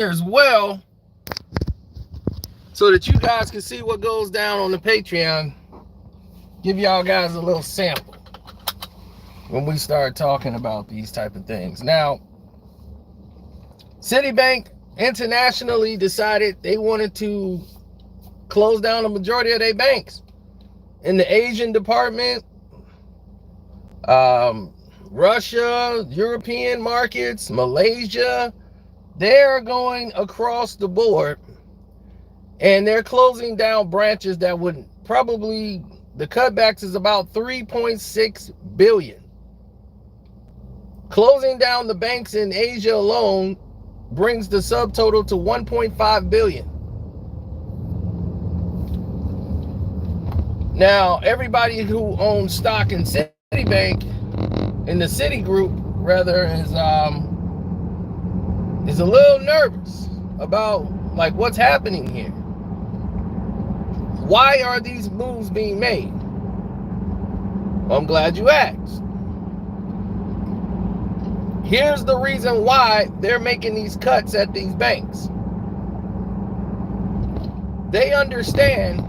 as well, so that you guys can see what goes down on the Patreon. Give y'all guys a little sample when we start talking about these type of things. Now, Citibank internationally decided they wanted to close down the majority of their banks. In the Asian department, Russia, European markets, Malaysia, they're going across the board, and they're closing down branches that would probably, the cutbacks is about 3.6 billion. Closing down the banks in Asia alone brings the subtotal to 1.5 billion. Now, everybody who owns stock in Citibank, in the Citigroup rather, is a little nervous about like what's happening here. Why are these moves being made? Well, I'm glad you asked. Here's the reason why they're making these cuts at these banks. They understand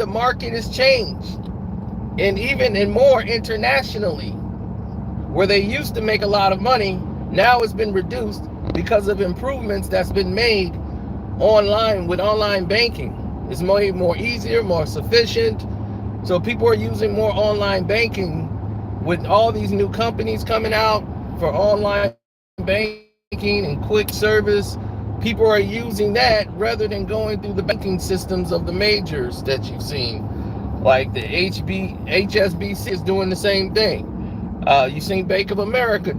the market has changed, and even in more internationally, where they used to make a lot of money, now it's been reduced because of improvements that's been made online with online banking. It's more easier, more sufficient. So people are using more online banking with all these new companies coming out for online banking and quick service. People are using that rather than going through the banking systems of the majors that you've seen. Like the HSBC is doing the same thing. You've seen Bank of America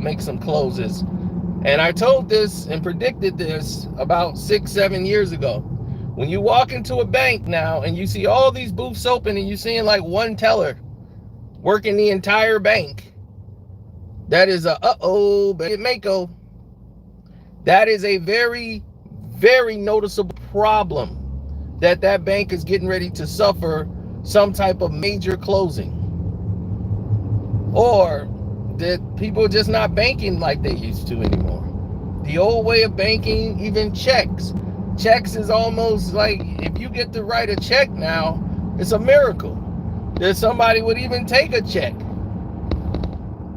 make some closes. And I told this and predicted this about 6-7 years ago. When you walk into a bank now and you see all these booths open and you're seeing like one teller working the entire bank, that is a Mako. That is a very, very noticeable problem that bank is getting ready to suffer some type of major closing. Or that people are just not banking like they used to anymore. The old way of banking, even checks is almost like, if you get to write a check now, it's a miracle that somebody would even take a check.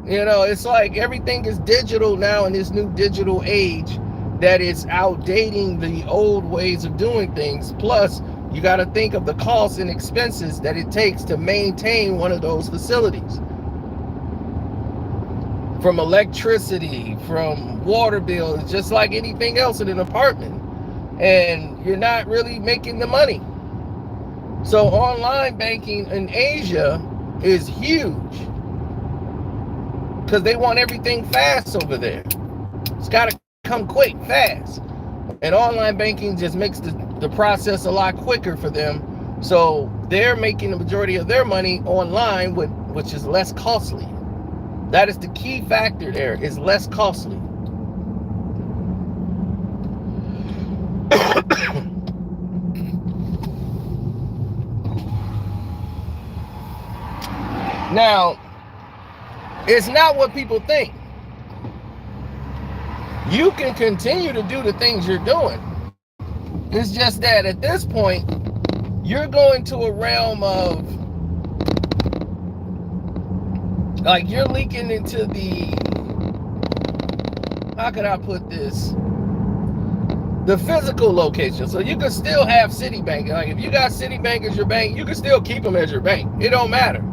You know, it's like everything is digital now in this new digital age that is outdating the old ways of doing things. Plus, you got to think of the costs and expenses that it takes to maintain one of those facilities. From electricity, from water bills, just like anything else in an apartment. And you're not really making the money. So online banking in Asia is huge because they want everything fast over there. It's got to come quick, fast. And online banking just makes the process a lot quicker for them. So they're making the majority of their money online, which is less costly. That is the key factor there, is less costly. Now, it's not what people think. You can continue to do the things you're doing. It's just that at this point, you're going to a realm of, like, you're leaking into the, how can I put this? The physical location. So you can still have Citibank. Like, if you got Citibank as your bank, you can still keep them as your bank. It don't matter.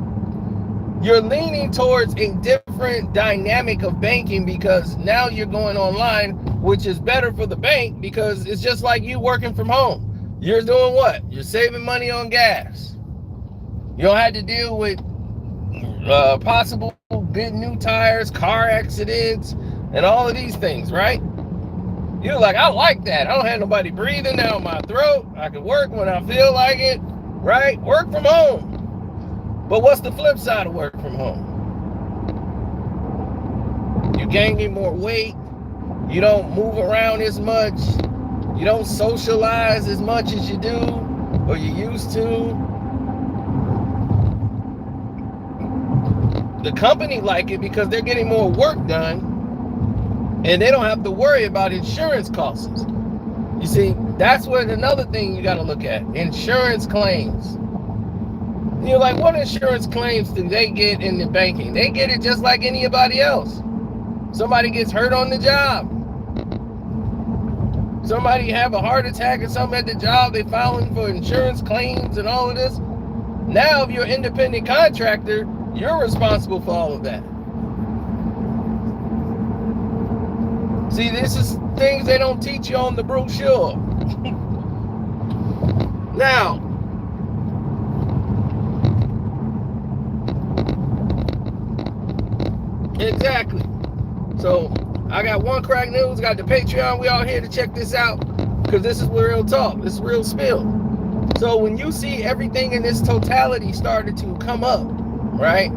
You're leaning towards a different dynamic of banking because now you're going online, which is better for the bank because it's just like you working from home. You're doing what? You're saving money on gas. You don't have to deal with possible big new tires, car accidents, and all of these things, right? You're like, I like that. I don't have nobody breathing down my throat. I can work when I feel like it, right? Work from home. But what's the flip side of work from home? You're gaining more weight. You don't move around as much. You don't socialize as much as you do or you used to. The company like it because they're getting more work done and they don't have to worry about insurance costs. You see, that's what another thing you got to look at. Insurance claims. You're like, what insurance claims do they get in the banking? They get it just like anybody else. Somebody gets hurt on the job. Somebody have a heart attack or something at the job, they filing for insurance claims and all of this. Now, if you're an independent contractor, you're responsible for all of that. See, this is things they don't teach you on the brochure. Now, exactly. So, I got one crack news, got the Patreon. We all here to check this out because this is real talk. This is real spill. So when you see everything in this totality started to come up, right?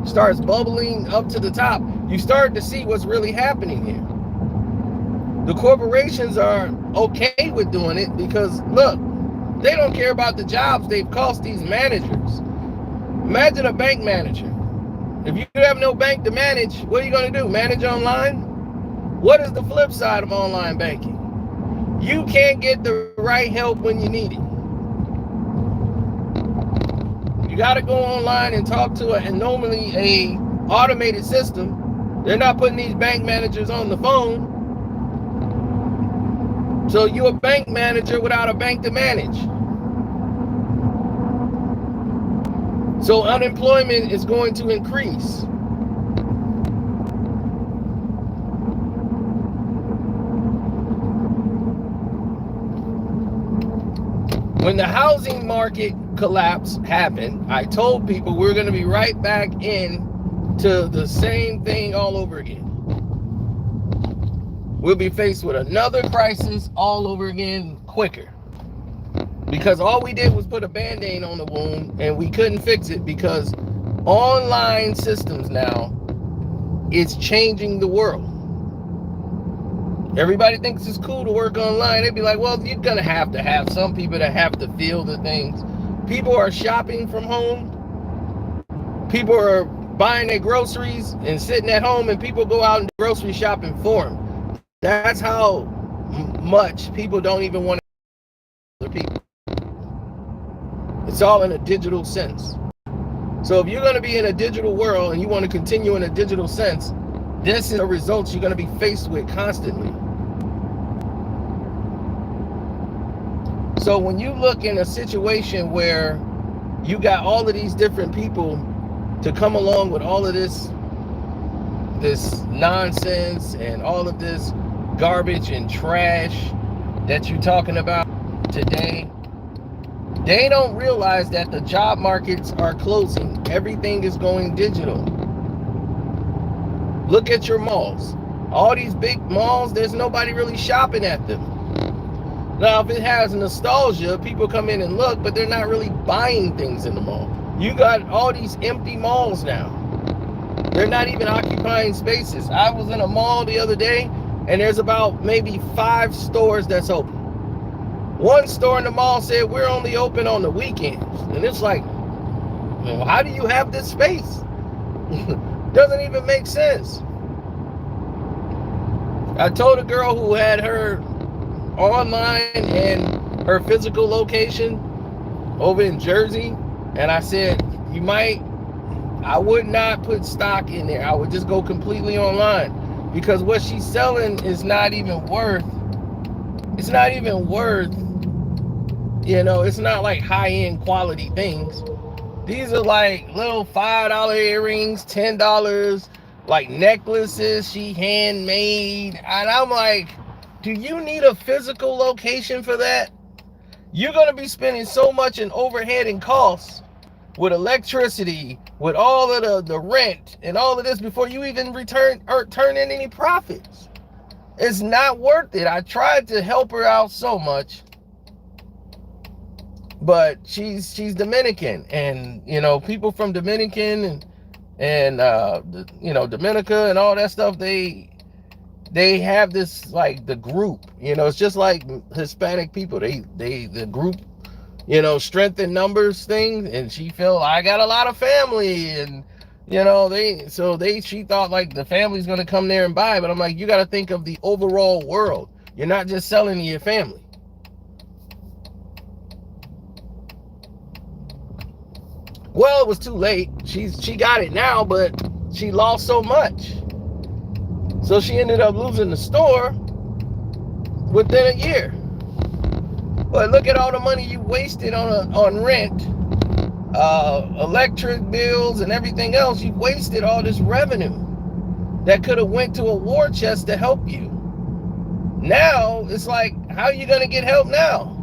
Starts bubbling up to the top, you start to see what's really happening here. The corporations are okay with doing it because, look, they don't care about the jobs they've cost these managers. Imagine a bank manager. If you have no bank to manage, what are you going to do? Manage online? What is the flip side of online banking? You can't get the right help when you need it. You got to go online and talk to and normally a automated system. They're not putting these bank managers on the phone. So you're a bank manager without a bank to manage. So unemployment is going to increase. When the housing market collapse happened, I told people we're going to be right back into the same thing all over again. We'll be faced with another crisis all over again quicker. Because all we did was put a Band-Aid on the wound and we couldn't fix it because online systems now is changing the world. Everybody thinks it's cool to work online. They'd be like, well, you're going to have some people that have to feel the things. People are shopping from home. People are buying their groceries and sitting at home, and people go out and grocery shopping for them. That's how much people don't even want to other people. It's all in a digital sense. So if you're going to be in a digital world and you want to continue in a digital sense, this is the results you're going to be faced with constantly. So when you look in a situation where you got all of these different people to come along with all of this nonsense and all of this garbage and trash that you're talking about today, they don't realize that the job markets are closing. Everything is going digital. Look at your malls. All these big malls, there's nobody really shopping at them. Now, if it has nostalgia, people come in and look, but they're not really buying things in the mall. You got all these empty malls now. They're not even occupying spaces. I was in a mall the other day, and there's about maybe 5 stores that's open. One store in the mall said, we're only open on the weekends. And it's like, well, how do you have this space? Doesn't even make sense. I told a girl who had her online and her physical location over in Jersey, and I said, I would not put stock in there. I would just go completely online because what she's selling is not even worth, it's not like high-end quality things. These are like little $5 earrings, $10, like necklaces she handmade. And I'm like, do you need a physical location for that? You're going to be spending so much in overhead and costs with electricity, with all of the rent and all of this before you even turn in any profits. It's not worth it. I tried to help her out so much. But she's Dominican, and people from Dominican and Dominica and all that stuff, they have this, like, the group, it's just like Hispanic people, the group, strength in numbers thing, and she feel I got a lot of family, and You know, she thought like the family's gonna come there and buy, but I'm like, you gotta think of the overall world. You're not just selling to your family. Well, it was too late. She got it now, but she lost so much. So she ended up losing the store within a year. But look at all the money you wasted on rent, electric bills, and everything else. You wasted all this revenue that could have went to a war chest to help you. Now it's like, how are you going to get help now?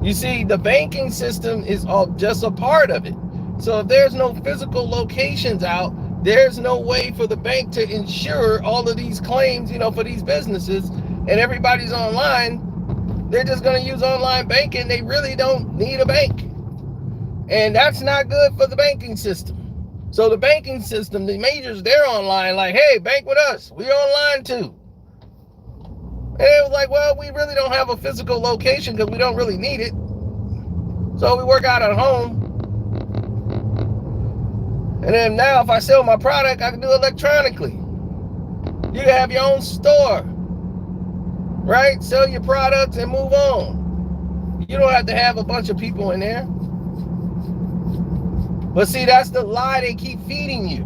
You see, the banking system is just a part of it. So if there's no physical locations out, there's no way for the bank to insure all of these claims, for these businesses, and everybody's online. They're just going to use online banking. They really don't need a bank. And that's not good for the banking system. So the banking system, the majors, they're online like, hey, bank with us. We're online too. And it was like, well, we really don't have a physical location because we don't really need it. So we work out at home. And then now if I sell my product, I can do it electronically. You can have your own store, right? Sell your products and move on. You don't have to have a bunch of people in there. But see, that's the lie they keep feeding you.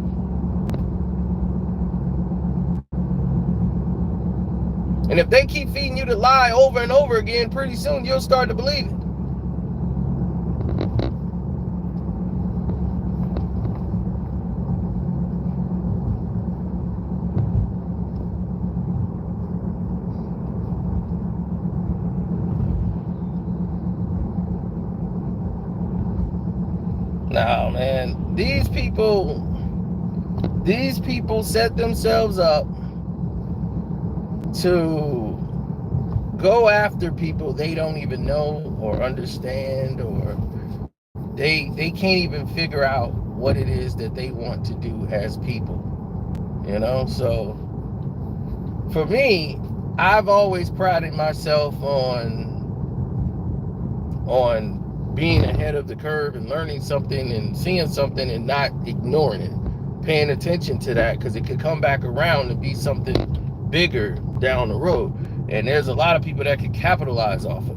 And if they keep feeding you the lie over and over again, pretty soon you'll start to believe it. No, man, these people set themselves up to go after people they don't even know or understand, or they can't even figure out what it is that they want to do as people. So for me, I've always prided myself on being ahead of the curve and learning something and seeing something and not ignoring it, paying attention to that, because it could come back around and be something bigger down the road. And there's a lot of people that can capitalize off of it.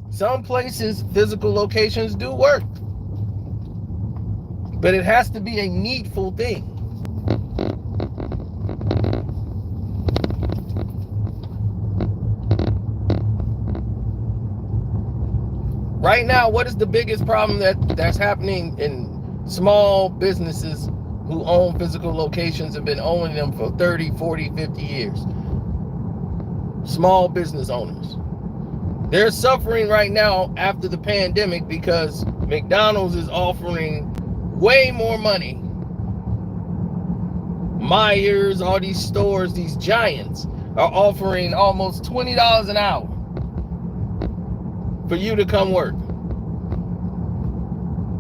Some places, physical locations do work, but it has to be a needful thing. Right now, what is the biggest problem that's happening in small businesses who own physical locations and been owning them for 30, 40, 50 years? Small business owners. They're suffering right now after the pandemic because McDonald's is offering way more money. Myers, all these stores, these giants are offering almost $20 an hour for you to come work.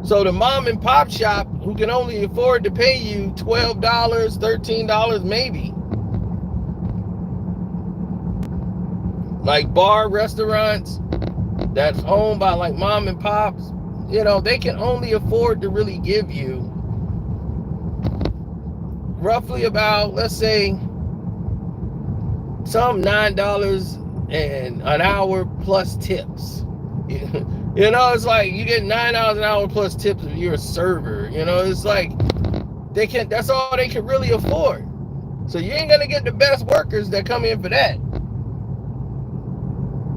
So the mom and pop shop who can only afford to pay you $12, $13 maybe, like bar restaurants that's owned by like mom and pops, they can only afford to really give you roughly about, let's say, some $9 an hour plus tips. It's like you get $9 an hour plus tips if you're a server. It's like that's all they can really afford. So you ain't gonna get the best workers that come in for that.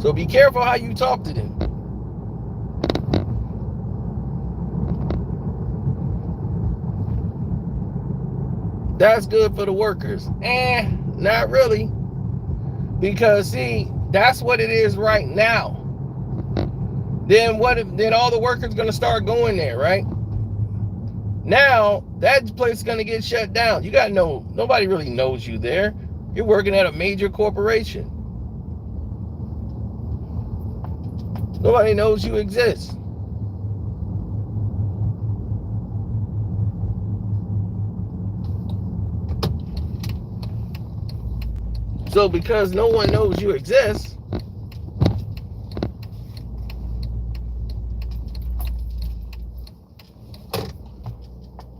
So be careful how you talk to them. That's good for the workers. Not really. Because see, that's what it is right now. Then all the workers gonna start going there, right? Now that place is gonna get shut down. You gotta know, nobody really knows you there. You're working at a major corporation. Nobody knows you exist. So because no one knows you exist,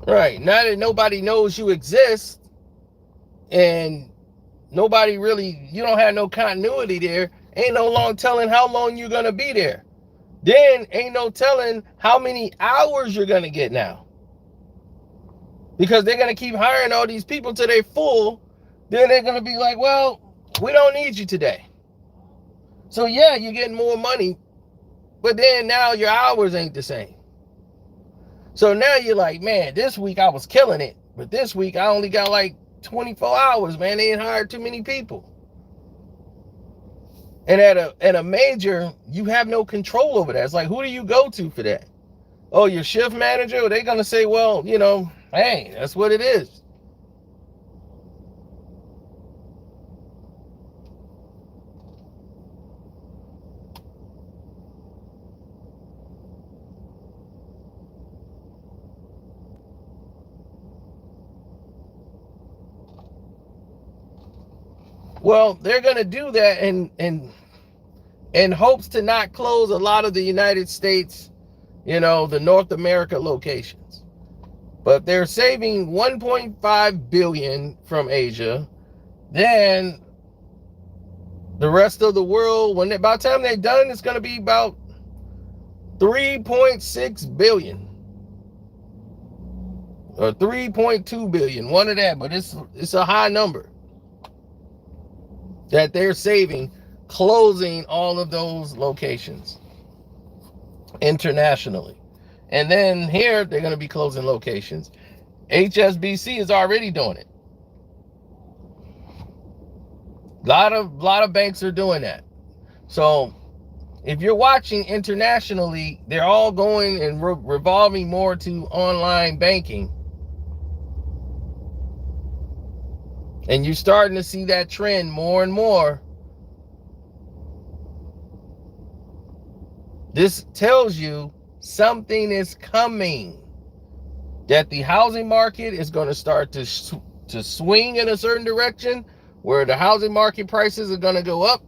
Right. Now that nobody knows you exist and nobody really, you don't have no continuity there, ain't no long telling how long you're going to be there. Then ain't no telling how many hours you're going to get now. Because they're going to keep hiring all these people till they're full. Then they're going to be like, well, we don't need you today. So yeah, you're getting more money, but then now your hours ain't the same. So now you're like, man, this week I was killing it, but this week I only got like 24 hours, man. They ain't hired too many people. And at a major, you have no control over that. It's like, who do you go to for that? Oh, your shift manager? Or they're going to say, well, you know, hey, that's what it is. Well, they're going to do that in hopes to not close a lot of the United States, you know, the North America locations. But they're saving 1.5 billion from Asia. Then the rest of the world, when by the time they're done, it's going to be about 3.6 billion or 3.2 billion, one of that, but it's a high number that they're saving closing all of those locations internationally. And then here they're going to be closing locations. HSBC is already doing it. A lot of banks are doing that. So if you're watching internationally, they're all going and revolving more to online banking. And you're starting to see that trend more and more. This tells you something is coming. That the housing market is going to start to swing in a certain direction, where the housing market prices are going to go up.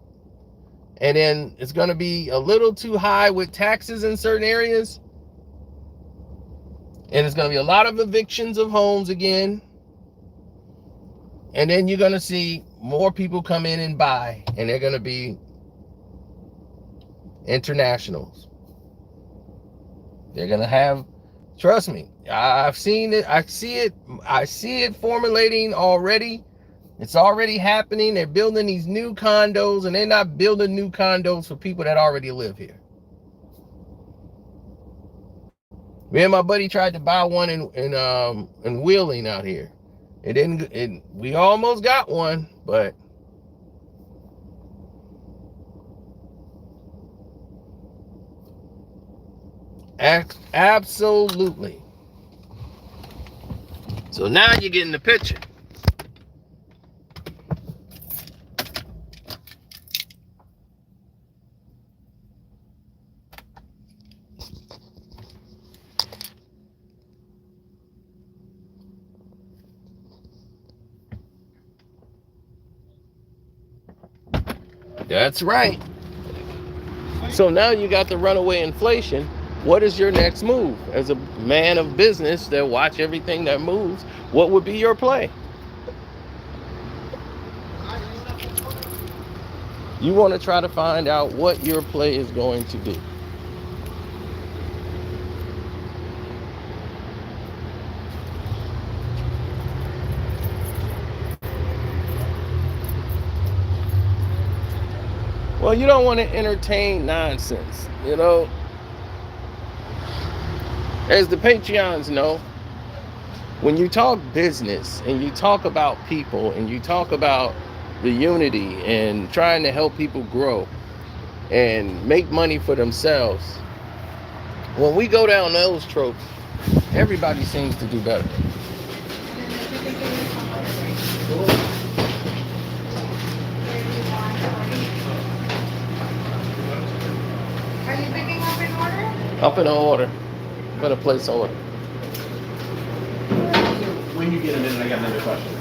And then it's going to be a little too high with taxes in certain areas. And it's going to be a lot of evictions of homes again. And then you're going to see more people come in and buy. And they're going to be internationals. They're going to have, trust me, I've seen it. I see it formulating already. It's already happening. They're building these new condos, and they're not building new condos for people that already live here. Me and my buddy tried to buy one in Wheeling out here. It didn't. We almost got one, but absolutely. So now you're getting the picture. That's right. So now you got the runaway inflation. What is your next move? As a man of business that watch everything that moves, what would be your play? You want to try to find out what your play is going to be. Well, you don't want to entertain nonsense, you know. As the Patreons know, when you talk business and you talk about people and you talk about the unity and trying to help people grow and make money for themselves, when we go down those tropes, everybody seems to do better. Are you picking up in order? Up in order. I'm going to place order. When you get a minute, I got another question.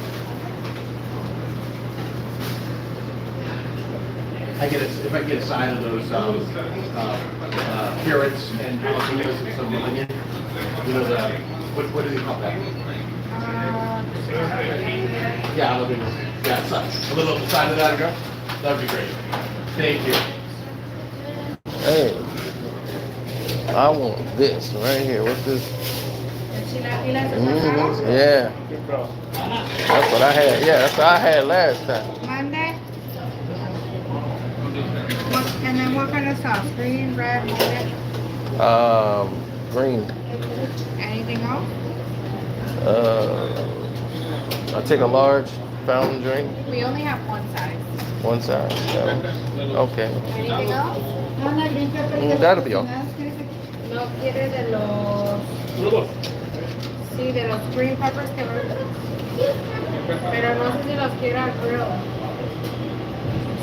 If I get a side of those carrots and jalapenos and some onion, you know, What do they call that? Uh, Yeah, I'll look at this. Yeah, a little up the side of that ago. That would be great. Thank you. Hey, I want this right here. What's this? Yeah. That's what I had. Yeah, that's what I had last time. Monday. And then what kind of sauce? Green, red, white? Green. Anything else? I take a large fountain drink. We only have one size. One size. Okay. Anything else? That'll be all. No quiere de los... Sí, de los green peppers que venden. Pero no sé si los quiera grilled.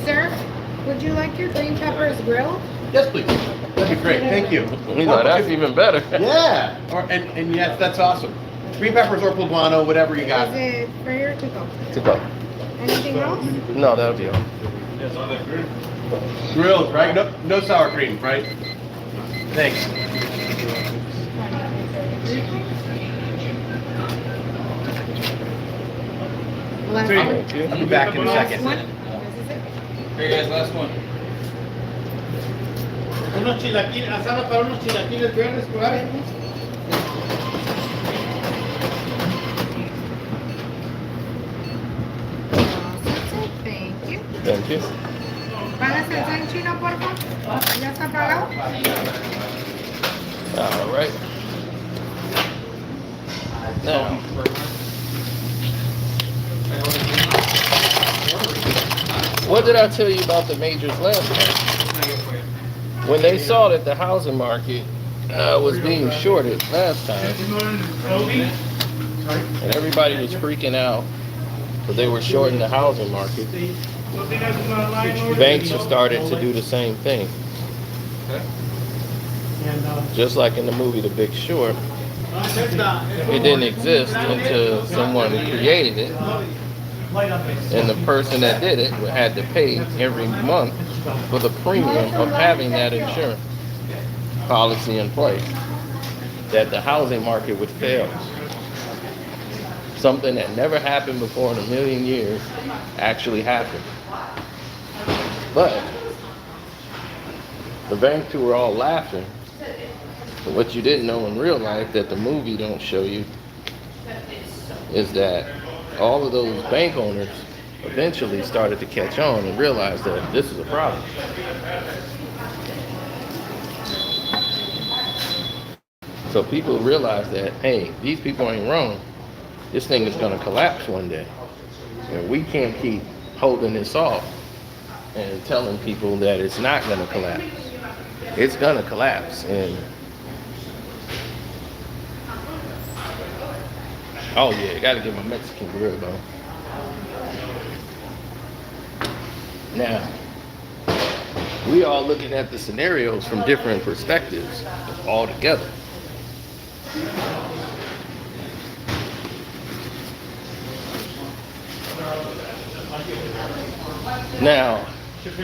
Sir, would you like your green peppers grilled? Yes, please. That'd be great. Thank you. You know, that's even better. Yeah. And yes, that's awesome. Green peppers or poblano, whatever you got. Is it free or to go? To go. Anything else? No, that'll be all. Grilled, right? No sour cream, right? Thanks. Last Thank one. you. I'll be back in a Last second. one. This is it. Hey guys, last one. Unos chilaquiles, asada para unos chilaquiles verdes, por ahí. Thank you. Thank you. ¿Pagas el en chino, por favor? ¿Ya está pagado? All right. Now, what did I tell you about the majors last time? When they saw that the housing market was being shorted last time, and everybody was freaking out because they were shorting the housing market, banks have started to do the same thing. Just like in the movie The Big Short, it didn't exist until someone created it, and the person that did it had to pay every month for the premium of having that insurance policy in place, that the housing market would fail. Something that never happened before in a million years actually happened. But the banks who were all laughing, but what you didn't know in real life that the movie don't show you is that all of those bank owners eventually started to catch on and realize that this is a problem. So people realize that, hey, these people ain't wrong. This thing is going to collapse one day. And we can't keep holding this off and telling people that it's not going to collapse. It's going to collapse. And oh yeah, got to get my Mexican grill though. Now, we all looking at the scenarios from different perspectives all together. Now,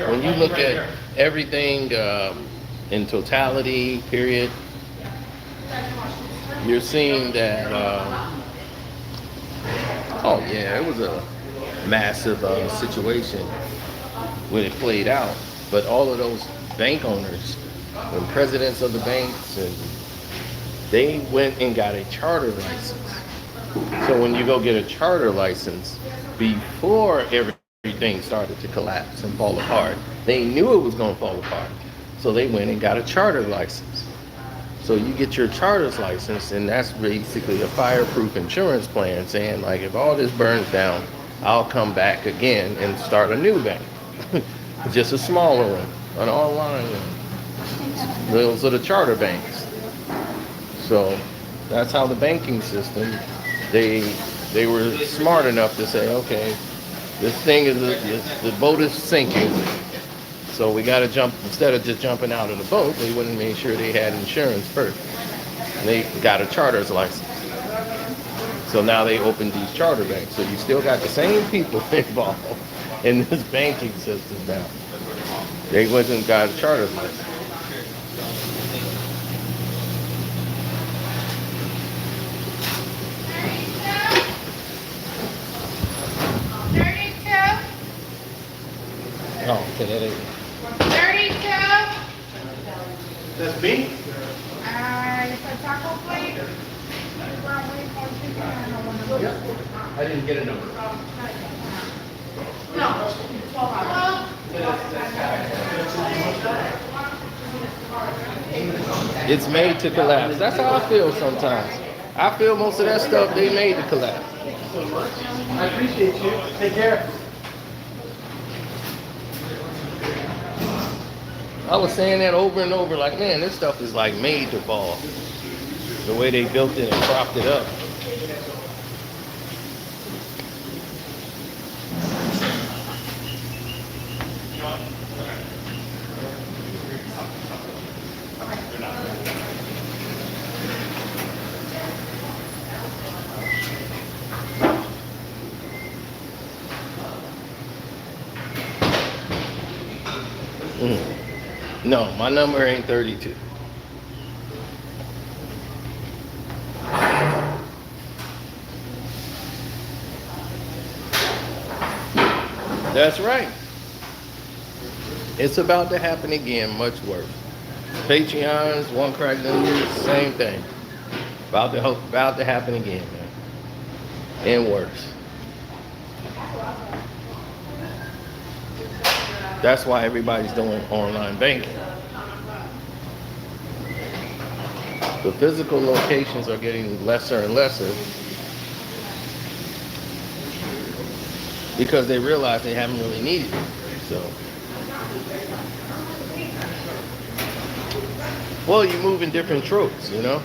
when you look at everything in totality, period, you're seeing that, oh yeah, it was a massive situation when it played out. But all of those bank owners and presidents of the banks, and they went and got a charter license. So when you go get a charter license, before everything started to collapse and fall apart, they knew it was going to fall apart. So they went and got a charter license. So you get your charter's license, and that's basically a fireproof insurance plan saying, like, if all this burns down, I'll come back again and start a new bank. Just a smaller one, an online one. Those are the charter banks. So that's how the banking system, they were smart enough to say, okay, this thing is, the boat is sinking. So we got to jump, instead of just jumping out of the boat, they went and made sure they had insurance first. And they got a charter's license. So now they opened these charter banks. So you still got the same people involved in this banking system now. They went and got a charter's license. That's me? It's a taco plate. Broccoli, corn chicken, and I want to Yeah. I didn't get a number. No. It's made to collapse. That's how I feel sometimes. I feel most of that stuff they made to collapse. I appreciate you. Take care. I was saying that over and over, like, man, this stuff is like made to fall. The way they built it and propped it up. No, my number ain't 32. That's right. It's about to happen again, much worse. Patreons, one crack news, same thing. About to happen again, man. And worse. That's why everybody's doing online banking. The physical locations are getting lesser and lesser because they realize they haven't really needed it. So, well, you move in different tropes, you know.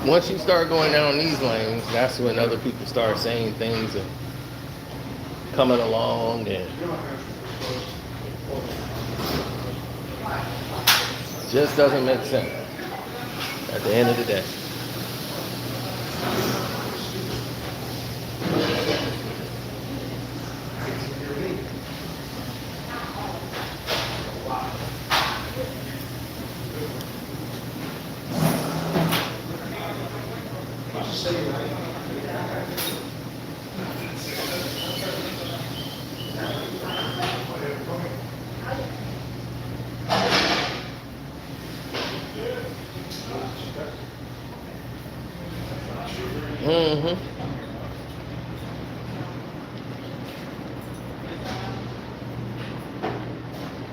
Once you start going down these lanes, that's when other people start saying things and coming along, and just doesn't make sense at the end of the day.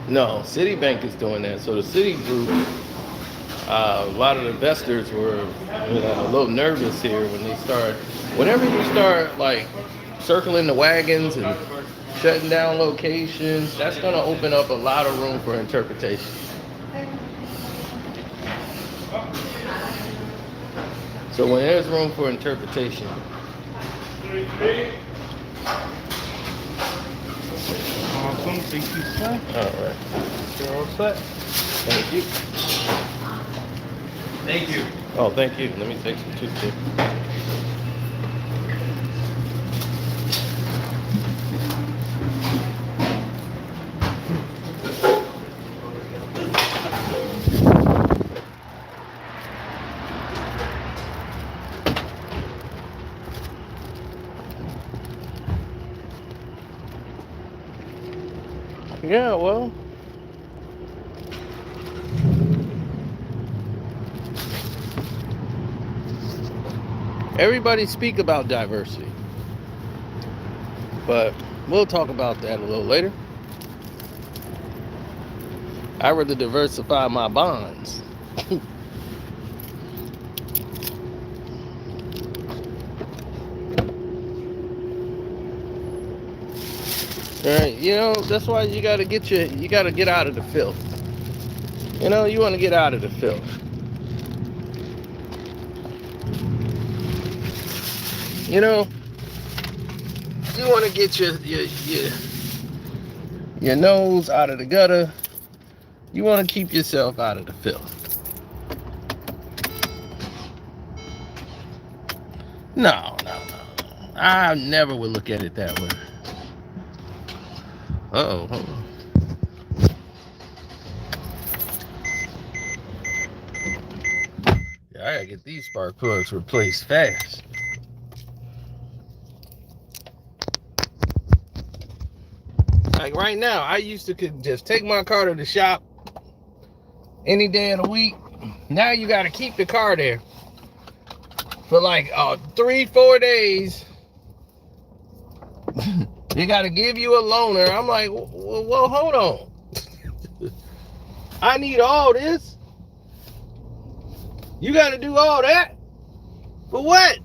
No, Citibank is doing that. So the Citi group, a lot of investors were, a little nervous here when they start. Whenever you start like circling the wagons and shutting down locations, that's going to open up a lot of room for interpretation. So when there's room for interpretation, Awesome, thank you, sir. all right. You're all set. Thank you. Thank you. Oh, thank you. Let me take some too. Yeah, well, everybody speak about diversity, but we'll talk about that a little later. I rather diversify my bonds. All right, that's why you gotta get out of the filth. You want to get out of the filth. You want to get your nose out of the gutter. You want to keep yourself out of the filth. No. I never would look at it that way. Uh-oh, hold on. Yeah, I gotta get these spark plugs replaced fast. Like right now, I used to could just take my car to the shop, any day of the week. Now you got to keep the car there for like 3-4 days. They got to give you a loaner. I'm like, well, hold on. I need all this. You got to do all that? For what?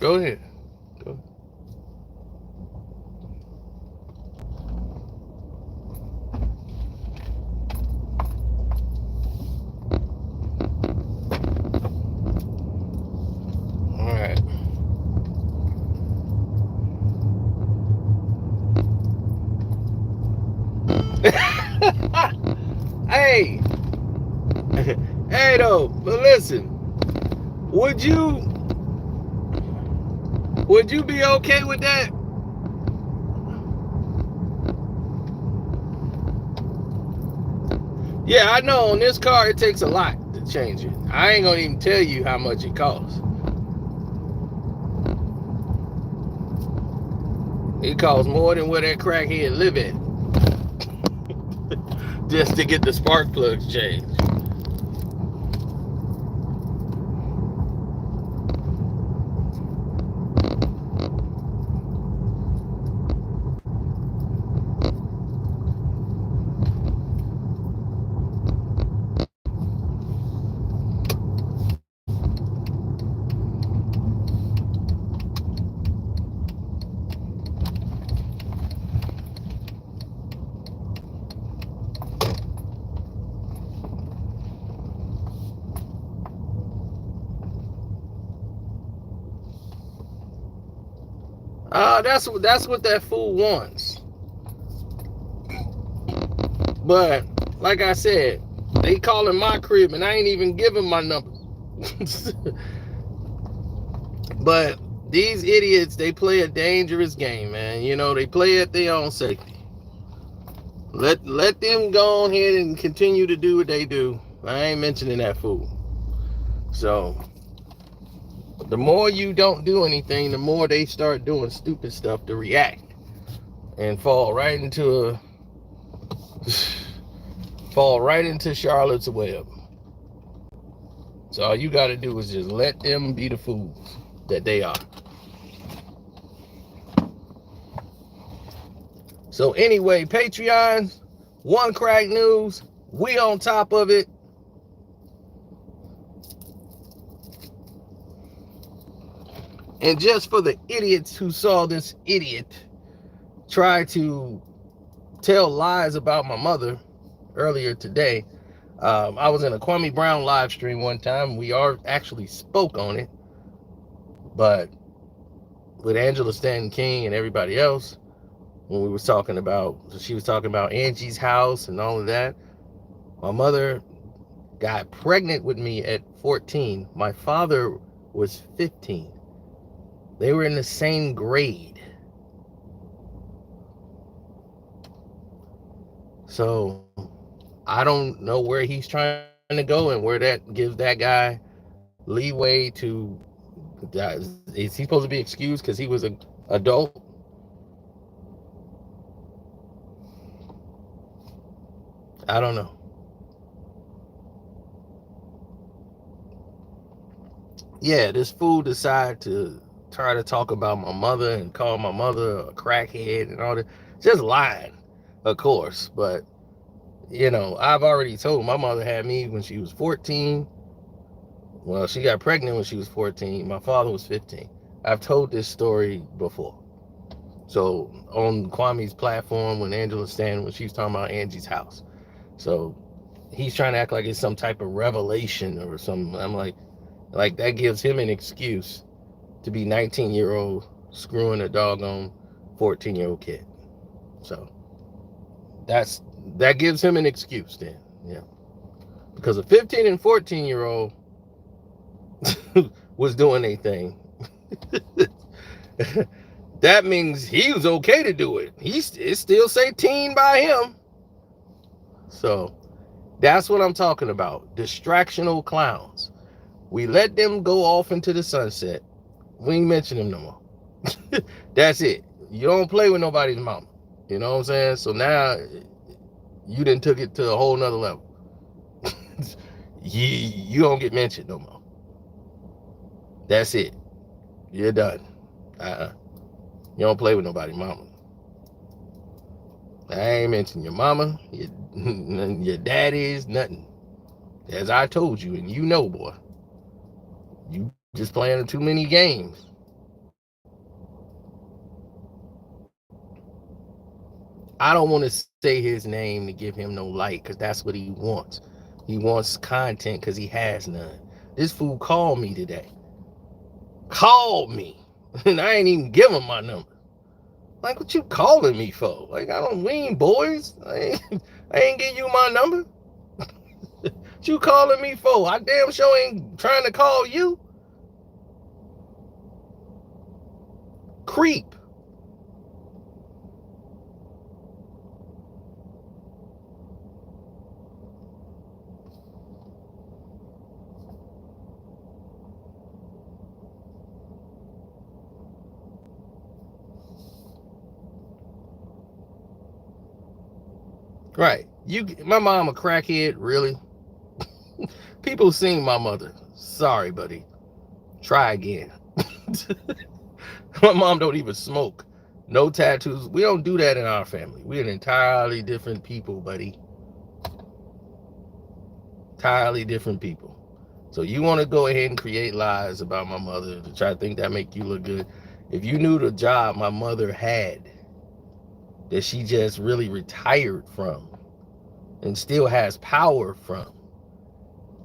Go ahead. Go. All right. Hey. Hey, though. But listen. Would you be okay with that? Yeah, I know on this car it takes a lot to change it. I ain't gonna even tell you how much it costs. It costs more than where that crackhead live at. Just to get the spark plugs changed. That's what that fool wants. But like I said, they calling my crib and I ain't even giving my number. But these idiots, they play a dangerous game, man. You know, they play at their own safety. Let them go on ahead and continue to do what they do. I ain't mentioning that fool. So the more you don't do anything, the more they start doing stupid stuff to react and fall right into Charlotte's Web. So all you got to do is just let them be the fools that they are. So anyway, Patreon, One Crack News, we on top of it. And just for the idiots who saw this idiot try to tell lies about my mother earlier today, I was in a Kwame Brown live stream one time. We actually spoke on it, but with Angela Stanton King and everybody else, when we was talking about, she was talking about Angie's house and all of that. My mother got pregnant with me at 14. My father was 15. They were in the same grade. So I don't know where he's trying to go and where that gives that guy leeway to. Is he supposed to be excused because he was an adult? I don't know. Yeah, this fool decided to try to talk about my mother and call my mother a crackhead and all that. Just lying, of course. But, you know, I've already told my mother had me when she was 14. Well, she got pregnant when she was 14. My father was 15. I've told this story before. So on Kwame's platform, when Angela Stanton, when she was talking about Angie's house. So he's trying to act like it's some type of revelation or something. I'm like that gives him an excuse to be 19-year-old screwing a doggone 14-year-old kid. So that gives him an excuse then, yeah. Because a 15 and 14-year-old was doing their thing. That means he was okay to do it. It still say teen by him. So that's what I'm talking about. Distractional clowns. We let them go off into the sunset. We ain't mention them no more. That's it. You don't play with nobody's mama. You know what I'm saying? So now you done took it to a whole nother level. You don't get mentioned no more. That's it. You're done. You don't play with nobody's mama. I ain't mentioned your mama, your daddy's, nothing. As I told you, and you know, boy, you just playing too many games. I don't want to say his name to give him no light, because that's what he wants. He wants content because he has none. This fool called me today. Called me. And I ain't even give him my number. Like, what you calling me for? Like, we ain't boys. I ain't give you my number. What you calling me for? I damn sure ain't trying to call you. Creep. Right. My mom a crackhead, really? People seen my mother. Sorry, buddy. Try again. My mom don't even smoke. No tattoos. We don't do that in our family. We're an entirely different people, buddy. Entirely different people. So you want to go ahead and create lies about my mother to try to think that make you look good. If you knew the job my mother had, that she just really retired from and still has power from,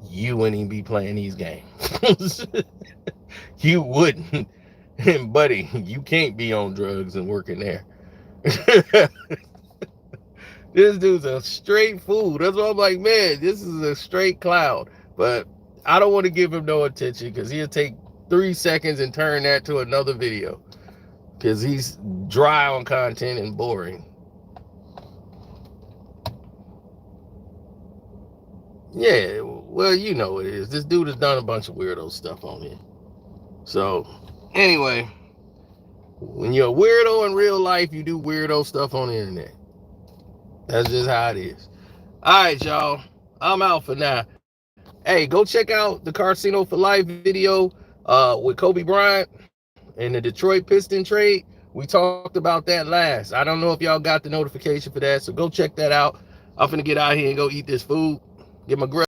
you wouldn't even be playing these games. You wouldn't. And buddy, you can't be on drugs and working there. This dude's a straight fool. That's why I'm like, man, this is a straight clown. But I don't want to give him no attention because he'll take 3 seconds and turn that to another video because he's dry on content and boring. Yeah, well, you know it is. This dude has done a bunch of weirdo stuff on here. So, anyway, when you're a weirdo in real life, you do weirdo stuff on the internet. That's just how it is. All right, y'all. I'm out for now. Hey, go check out the Casino for Life video with Kobe Bryant and the Detroit Piston trade. We talked about that last. I don't know if y'all got the notification for that, so go check that out. I'm finna get out here and go eat this food. Get my grill.